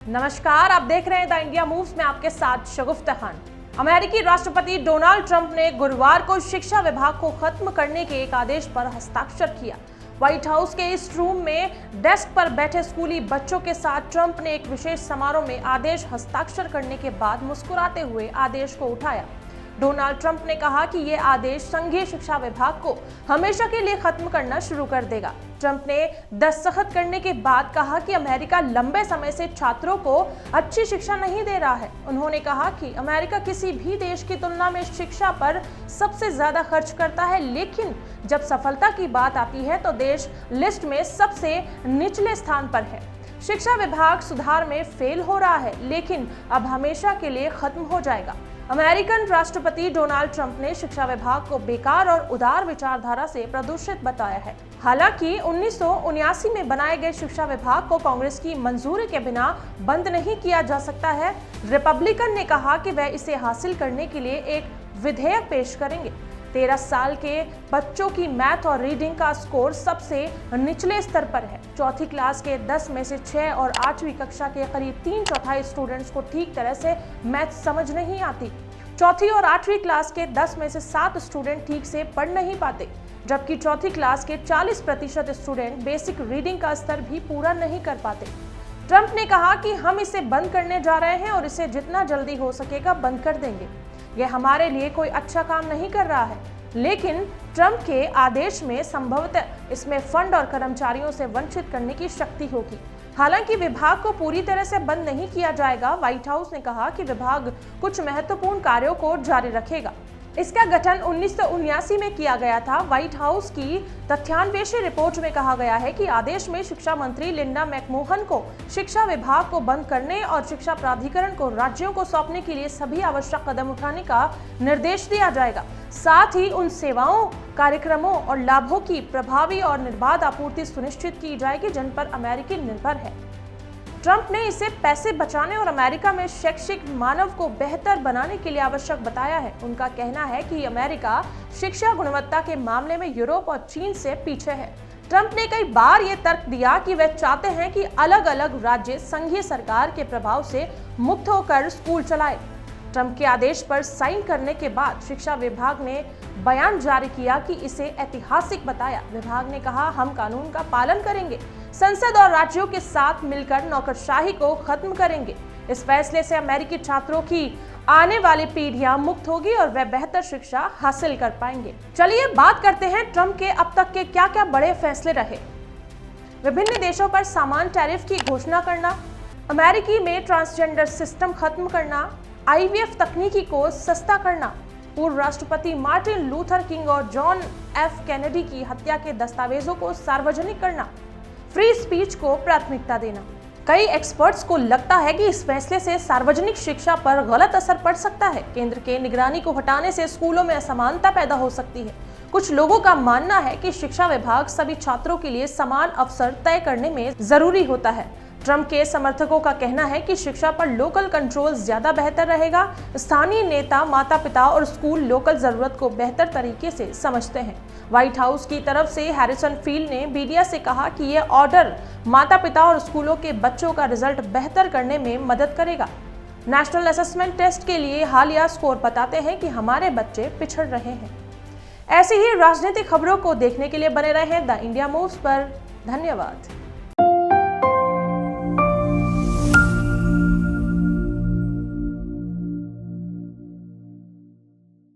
नमस्कार, आप देख रहे हैं द इंडिया मूव्स में आपके साथ शगुफ्ता खान। अमेरिकी राष्ट्रपति डोनाल्ड ट्रंप ने गुरुवार को शिक्षा विभाग को खत्म करने के एक आदेश पर हस्ताक्षर किया। व्हाइट हाउस के इस रूम में डेस्क पर बैठे स्कूली बच्चों के साथ ट्रंप ने एक विशेष समारोह में आदेश हस्ताक्षर करने के बाद मुस्कुराते हुए आदेश को उठाया। डोनाल्ड ट्रंप ने कहा कि यह आदेश संघीय शिक्षा विभाग को हमेशा के लिए खत्म करना शुरू कर देगा। ट्रंप ने दस्तखत करने के बाद कहा कि अमेरिका लंबे समय से छात्रों को अच्छी शिक्षा नहीं दे रहा है। उन्होंने कहा कि अमेरिका किसी भी देश की तुलना में शिक्षा पर सबसे ज्यादा खर्च करता है, लेकिन जब सफलता की बात आती है तो देश लिस्ट में सबसे निचले स्थान पर है। शिक्षा विभाग सुधार में फेल हो रहा है, लेकिन अब हमेशा के लिए खत्म हो जाएगा। अमेरिकन राष्ट्रपति डोनाल्ड ट्रंप ने शिक्षा विभाग को बेकार और उदार विचारधारा से प्रदूषित बताया है। हालांकि 1979 में बनाए गए शिक्षा विभाग को कांग्रेस की मंजूरी के बिना बंद नहीं किया जा सकता है। रिपब्लिकन ने कहा कि वह इसे हासिल करने के लिए एक विधेयक पेश करेंगे। 13 साल के बच्चों की मैथ और रीडिंग का स्कोर सबसे निचले स्तर पर है। चौथी क्लास के 10 में से 6 और 8वीं कक्षा के करीब 3/4 स्टूडेंट्स को ठीक तरह से मैथ समझ नहीं आती। चौथी और 8वीं क्लास के 10 में से 7 स्टूडेंट ठीक से पढ़ नहीं पाते, जबकि चौथी क्लास के 40% स्टूडेंट बेसिक रीडिंग का स्तर भी पूरा नहीं कर पाते। ट्रंप ने कहा कि हम इसे बंद करने जा रहे हैं और इसे जितना जल्दी हो सकेगा बंद कर देंगे। यह हमारे लिए कोई अच्छा काम नहीं कर रहा है, लेकिन ट्रंप के आदेश में संभवतः इसमें फंड और कर्मचारियों से वंचित करने की शक्ति होगी। हालांकि विभाग को पूरी तरह से बंद नहीं किया जाएगा। व्हाइट हाउस ने कहा कि विभाग कुछ महत्वपूर्ण कार्यों को जारी रखेगा। इसका गठन 1979 में किया गया था। व्हाइट हाउस की तथ्यान्वेषी रिपोर्ट में कहा गया है कि आदेश में शिक्षा मंत्री लिंडा मैकमोहन को शिक्षा विभाग को बंद करने और शिक्षा प्राधिकरण को राज्यों को सौंपने के लिए सभी आवश्यक कदम उठाने का निर्देश दिया जाएगा। साथ ही उन सेवाओं, कार्यक्रमों और लाभों की प्रभावी और निर्बाध आपूर्ति सुनिश्चित की जाएगी जिन पर अमेरिकी निर्भर है। ट्रंप ने इसे पैसे बचाने और अमेरिका में शैक्षिक मानव को बेहतर बनाने के लिए आवश्यक बताया है। उनका कहना है कि अमेरिका शिक्षा गुणवत्ता के मामले में यूरोप और चीन से पीछे है। ट्रंप ने कई बार ये तर्क दिया कि वे चाहते हैं कि अलग अलग राज्य संघीय सरकार के प्रभाव से मुक्त होकर स्कूल चलाए। ट्रंप के आदेश पर साइन करने के बाद शिक्षा विभाग ने बयान जारी किया कि इसे ऐतिहासिक बताया। विभाग ने कहा, हम कानून का पालन करेंगे, संसद और राज्यों के साथ मिलकर नौकरशाही को खत्म करेंगे। इस फैसले से अमेरिकी छात्रों की आने वाली पीढ़ियां मुक्त होगी और वे बेहतर शिक्षा हासिल कर पाएंगे। चलिए बात करते हैं ट्रंप के अब तक के क्या-क्या बड़े फैसले रहे। विभिन्न देशों पर सामान टैरिफ की घोषणा करना, अमेरिकी में ट्रांसजेंडर सिस्टम खत्म करना, IVF तकनीकी को सस्ता करना, पूर्व राष्ट्रपति मार्टिन लूथर किंग और जॉन F कैनेडी की हत्या के दस्तावेजों को सार्वजनिक करना, फ्री स्पीच को प्राथमिकता देना। कई एक्सपर्ट्स को लगता है कि इस फैसले से सार्वजनिक शिक्षा पर गलत असर पड़ सकता है। केंद्र के निगरानी को हटाने से स्कूलों में असमानता पैदा हो सकती है। कुछ लोगों का मानना है कि शिक्षा विभाग सभी छात्रों के लिए समान अवसर तय करने में जरूरी होता है। ट्रंप के समर्थकों का कहना है कि शिक्षा पर लोकल कंट्रोल ज्यादा बेहतर रहेगा। स्थानीय नेता, माता पिता और स्कूल लोकल जरूरत को बेहतर तरीके से समझते हैं। व्हाइट हाउस की तरफ से हैरिसन फील्ड ने मीडिया से कहा कि यह ऑर्डर माता पिता और स्कूलों के बच्चों का रिजल्ट बेहतर करने में मदद करेगा। नेशनल असेसमेंट टेस्ट के लिए हालिया स्कोर बताते हैं कि हमारे बच्चे पिछड़ रहे हैं। ऐसी ही राजनीतिक खबरों को देखने के लिए बने रहें द इंडिया मूव्स पर। धन्यवाद।